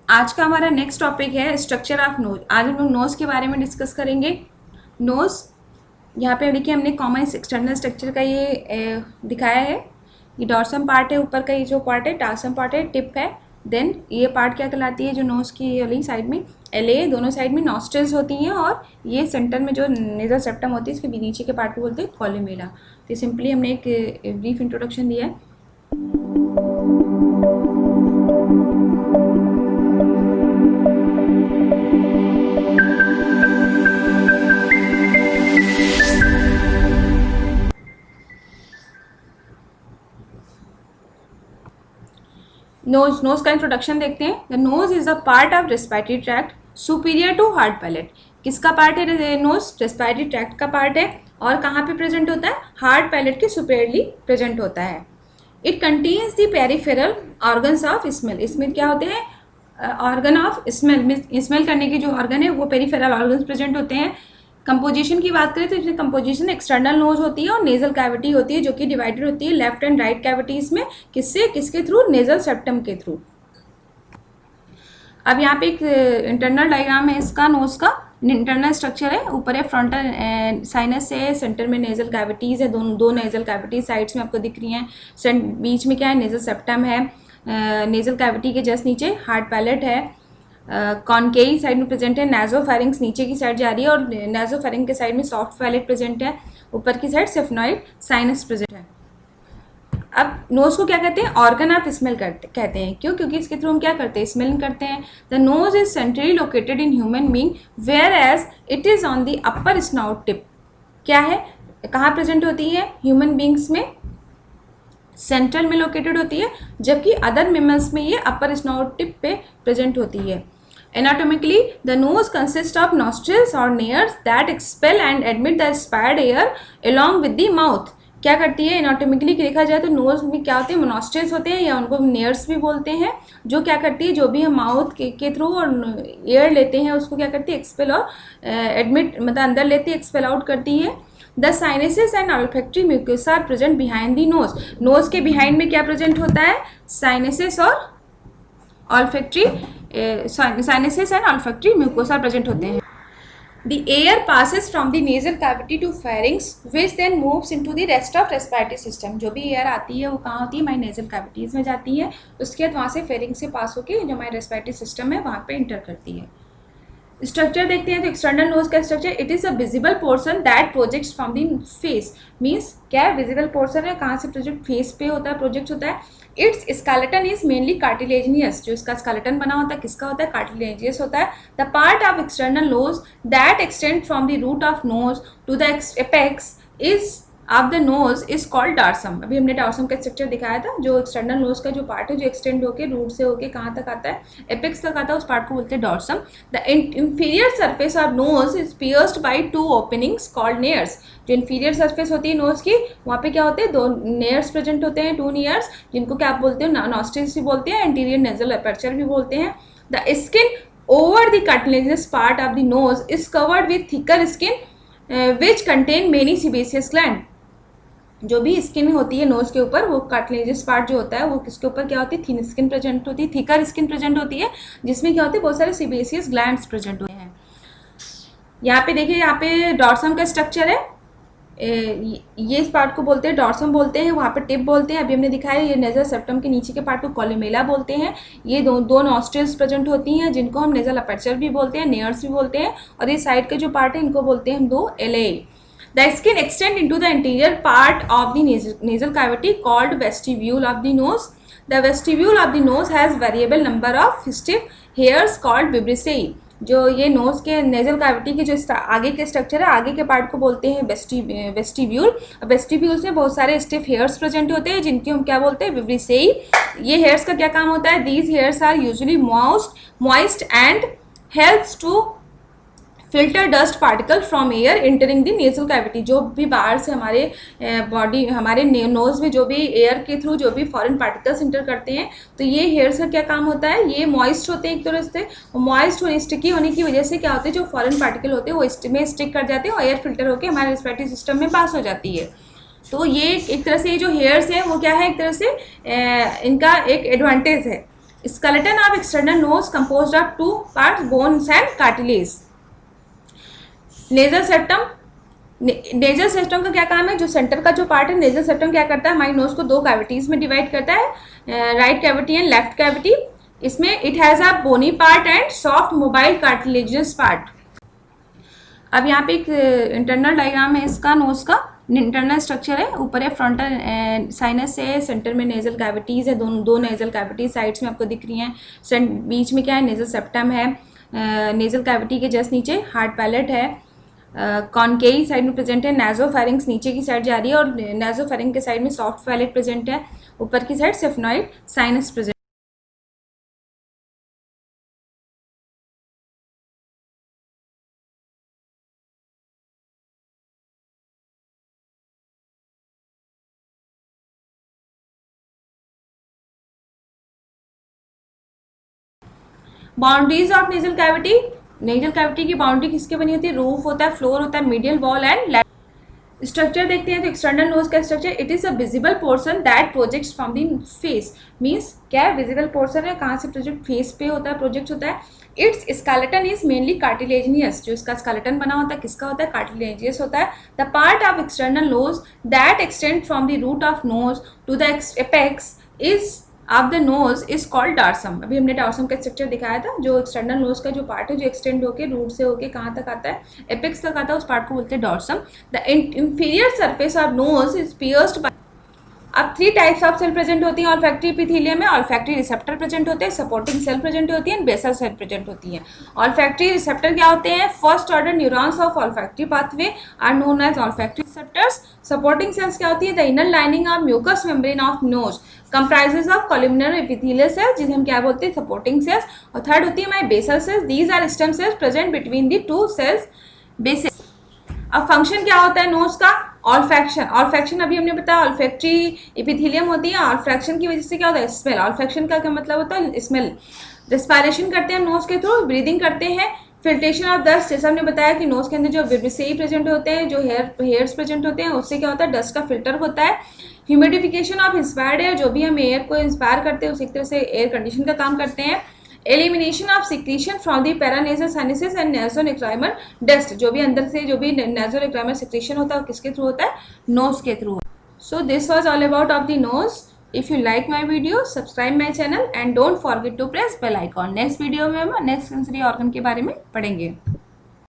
आज का हमारा नेक्स्ट टॉपिक है स्ट्रक्चर ऑफ नोज। आज हम लोग नोज के बारे में डिस्कस करेंगे। नोज यहाँ पे देखिए हमने कॉमन एक्सटर्नल स्ट्रक्चर का ये दिखाया है। ये डॉर्सम पार्ट है, ऊपर का ये जो पार्ट है टार्सम पार्ट है, टिप है। देन ये पार्ट क्या कहलाती है, जो नोज की वाली साइड में एले, दोनों साइड में नॉस्ट्रल्स होती हैं और ये सेंटर में जो नेजल सेप्टम होती है इसके नीचे के पार्ट को बोलते हैं कॉलुमेला। तो सिंपली हमने एक ब्रीफ इंट्रोडक्शन दिया है। नोज का इंट्रोडक्शन देखते हैं। The nose is a part of respiratory tract superior to hard palate. किसका पार्ट है नोज? रेस्पिरेटरी ट्रैक्ट का पार्ट है। और कहाँ पे प्रेजेंट होता है? हार्ड पैलेट के सुपीरियरली प्रेजेंट होता है। It contains the peripheral organs of smell. इसमें क्या होते हैं? ऑर्गन ऑफ स्मेल, स्मेल करने के जो ऑर्गन है वो पेरिफेरल ऑर्गन्स प्रेजेंट होते हैं। कंपोजिशन की बात करें तो इसमें कंपोजिशन एक्सटर्नल नोज होती है और नेजल कैविटी होती है, जो कि डिवाइडेड होती है लेफ्ट एंड राइट कैविटीज में। किसके थ्रू? नेजल सेप्टम के थ्रू। अब यहाँ पे एक इंटरनल डायग्राम है इसका, नोज का इंटरनल स्ट्रक्चर है। ऊपर है फ्रंटल साइनस है, सेंटर में नेजल कैविटीज है, दो नेजल कैविटीज साइड्स में आपको दिख रही हैं। बीच में क्या है? नेजल सेप्टम है। नेजल कैविटी के जस्ट नीचे हार्ड पैलेट है। कॉनकेई साइड में प्रेजेंट है। नाजोफेरिंक्स नीचे की साइड जा रही है और नाजोफेरिंक्स के साइड में सॉफ्ट पैलेट प्रेजेंट है। ऊपर की साइड सेफनॉइड साइनस प्रेजेंट है। अब नोज को क्या कहते हैं? ऑर्गन ऑफ स्मेल कहते हैं। क्यों? क्योंकि इसके थ्रू हम क्या करते हैं? स्मेलिंग करते हैं। The nose is centrally located in human being whereas it is on the upper snout tip. क्या है? कहाँ प्रेजेंट होती है? ह्यूमन बींग्स में सेंट्रल में लोकेटेड होती है, जबकि अदर मेमल्स में ये अपर स्नाउट टिप पे प्रेजेंट होती है। Anatomically, the nose consists of nostrils or nares that expel and admit the expired air along with the mouth. क्या करती है? एनाटोमिकली देखा जाए तो नोज में क्या होते हैं? नॉस्ट्रल्स होते हैं या उनको नेयर्स भी बोलते हैं, जो क्या करती है? जो भी हम माउथ के थ्रू और एयर लेते हैं उसको क्या करती है? एक्सपेल और एडमिट, मतलब अंदर लेती है, एक्सपेल आउट करती है। The sinuses and olfactory mucosa are present behind the nose. Nose के बिहाइंड में क्या प्रेजेंट होता है? साइनेसिस और olfactory, sinuses and olfactory mucosa present होते हैं। The air passes from the nasal cavity to pharynx, which then moves into the rest of respiratory system. जो भी एयर आती है वो कहाँ होती है? हमारी नेजल कैविटीज में जाती है। उसके बाद वहाँ से फेरिंग्स से पास होकर जो हमारी रेस्पिरेटरी सिस्टम है वहाँ पे इंटर करती है। स्ट्रक्चर देखते हैं तो एक्सटर्नल नोज का structure, it is a visible portion that projects from the face. Means क्या है? विजिबल पोर्सन है, कहाँ से प्रोजेक्ट? फेस पे होता है, प्रोजेक्ट होता है। It's skeleton is mainly cartilaginous. जो इसका स्केलेटन बना होता है किसका होता है? कार्टिलेजियस होता है। The part of external nose that extend from the root of nose to the apex is of the nose is called dorsum. अभी हमने डार्सम का स्ट्रक्चर दिखाया था। जो एक्सटर्नल नोज का जो पार्ट है जो एक्सटेंड होकर रूट से होकर कहाँ तक आता है? एपेक्स तक आता है, उस पार्ट को बोलते हैं dorsum. The inferior surface of nose is pierced by two openings called नेयर्स। जो इंफीरियर सरफेस होती है नोज की, वहाँ पे क्या होते हैं? दो नेयर्स प्रेजेंट होते हैं, टू नेयर्स, जिनको क्या आप बोलते हो? नॉस्ट्रिल्स भी बोलते हैं, एंटीरियर नेजल अपर्चर भी बोलते हैं। The skin over the cartilaginous part of the nose is covered with thicker skin which contain many sebaceous gland. जो भी स्किन होती है नोज के ऊपर, वो कार्टिलेजियस पार्ट जो होता है वो किसके ऊपर क्या होती है? थिन स्किन प्रेजेंट होती है, थिकर स्किन प्रेजेंट होती है, जिसमें क्या होती है? बहुत सारे सीबेसियस ग्लैंड्स प्रेजेंट होते हैं। यहाँ पे देखिए, यहाँ पे डॉर्सम का स्ट्रक्चर है। ये इस पार्ट को बोलते हैं डॉर्सम बोलते हैं, वहाँ पे टिप बोलते हैं। अभी हमने दिखाया ये नेजल सेप्टम के नीचे के पार्ट को कॉलुमेला बोलते हैं। ये दो नॉस्ट्रल्स प्रेजेंट होती हैं, जिनको हम नेजल अपर्चर भी बोलते हैं, नेयर्स भी बोलते हैं। और ये साइड के जो पार्ट है इनको बोलते हैं हम दो एले। The skin extends into the anterior part of the nasal cavity called vestibule of the nose. The vestibule of the nose has variable number of stiff hairs called vibrissae. जो ये नोज के नेजल कैविटी के जो आगे के structure है, आगे के पार्ट को बोलते हैं वेस्टिब्यूल। वेस्टिब्यूल्स में बहुत सारे स्टिफ हेयर्स प्रेजेंट होते हैं, जिनके हम क्या बोलते हैं? विब्रिसेई। ये हेयर्स का क्या काम होता है? These hairs are usually moist and helps to filter dust particle from air entering the nasal cavity. जो भी बाहर से हमारे बॉडी, हमारे नोज में जो भी एयर के थ्रू जो भी फॉरेन पार्टिकल्स इंटर करते हैं, तो ये हेयर्स का क्या काम होता है? ये मॉइस्ट होते हैं एक तरह से। मॉइस्ट और स्टिकी होने की वजह से क्या होते हैं? जो फॉरेन पार्टिकल होते हैं वो में स्टिक कर जाते हैं और एयर फिल्टर होकर हमारे रेस्पिरेटरी सिस्टम में पास हो जाती है। तो ये एक तरह से ये जो हेयर्स हैं वो क्या है? एक तरह से इनका एक एडवांटेज है। Skeleton of external nose composed of two parts, bones and cartilage. Nasal septum, nasal septum का क्या काम है? जो सेंटर का जो पार्ट है नेजल सेप्टम क्या करता है? हमारी नोज को दो कैविटीज में डिवाइड करता है, right cavity and left cavity. इसमें it has a bony part and soft mobile cartilaginous part. अब यहाँ पे एक इंटरनल डायग्राम है इसका नोज का। इंटरनल स्ट्रक्चर है, ऊपर है फ्रंटल साइनस है, सेंटर में नेजल कैविटीज़ है, दो नेजल कैविटीज साइड्स में आपको दिख रही हैं। बीच में क्या है? नेजल सेप्टम है। नेजल कैविटी के जस्ट नीचे हार्ड पैलेट है। कॉनकेई साइड में प्रेजेंट है। नाजोफेरिंक्स नीचे की साइड जा रही है और नाजोफेरिंग के साइड में सॉफ्ट पैलेट प्रेजेंट है। ऊपर की side sphenoid sinus present. Boundaries of nasal cavity, nasal cavity की बाउंड्री किसके बनी होती है? रूफ होता है, फ्लोर होता है, मीडियल वॉल एंड स्ट्रक्चर देखते हैं तो एक्सटर्नल नोज का structure, it is a visible portion that projects from the face. Means क्या है? विजिबल पोर्शन है, कहाँ से प्रोजेक्ट? फेस पे होता है, प्रोजेक्ट होता है। It's skeleton is mainly cartilaginous, जो इसका स्केलेटन बना होता है किसका होता है? कार्टिलेजियस होता है। The part of external nose that extend from the root of nose to the apex is of the nose is called dorsum. अभी हमने डॉर्सम का स्ट्रक्चर दिखाया था। जो एक्सटर्नल नोज का जो पार्ट है जो एक्सटेंड होके रूट से होके कहाँ तक आता है? एपेक्स तक आता है, उस पार्ट को बोलते हैं dorsum. The inferior surface of nose is pierced by. अब 3 टाइप्स ऑफ सेल प्रेजेंट होती हैं ऑल्फैक्टरी एपिथेलियम में। ऑल्फैक्टरी रिसेप्टर प्रेजेंट होते हैं, सपोर्टिंग सेल प्रेजेंट होती है, बेसल सेल प्रेजेंट होती है। ऑल्फैक्टरी रिसेप्टर क्या होते हैं? First order neurons of olfactory pathway are known as olfactory receptors. Supporting cells क्या होती है? The inner lining of mucus membrane of nose comprises of columnar epithelial cells, जिसे हम क्या बोलते हैं? Supporting sales. और थर्ड होती है हमारी basal cells. These are stem cells present between the two cells basis. अब फंक्शन क्या होता है नोज का? ऑल्फैक्शन। ऑल्फैक्शन अभी हमने बताया ऑल्फैक्टरी एपिथेलियम होती है। ऑल्फैक्शन की वजह से क्या होता है? स्मेल। ऑल्फैक्शन का क्या मतलब होता है? स्मेल। रेस्पिरेशन करते हैं नोज के थ्रू, ब्रीदिंग करते हैं। फिल्ट्रेशन ऑफ डस्ट, जैसे हमने बताया कि नोज के अंदर जो विब्रिसेई प्रेजेंट होते हैं, जो हेयर्स प्रेजेंट होते हैं, उससे क्या होता है? डस्ट का फिल्टर होता है। ह्यूमिडिफिकेशन ऑफ इंस्पायर्ड एयर, जो भी हम एयर को इंस्पायर करते हैं उस एक तरह से एयर कंडीशन का काम करते हैं। Elimination of secretion from the paranasal sinuses and nasolacrimal duct, जो भी अंदर से जो भी नासोलेक्राइमल सिक्रीशन होता है किसके थ्रू होता है? नोज के थ्रू। So this was all about of the nose. If you like my video subscribe my channel and don't forget to press bell icon. Next video में हम नेक्स्ट सेंसरी ऑर्गन के बारे में पढ़ेंगे।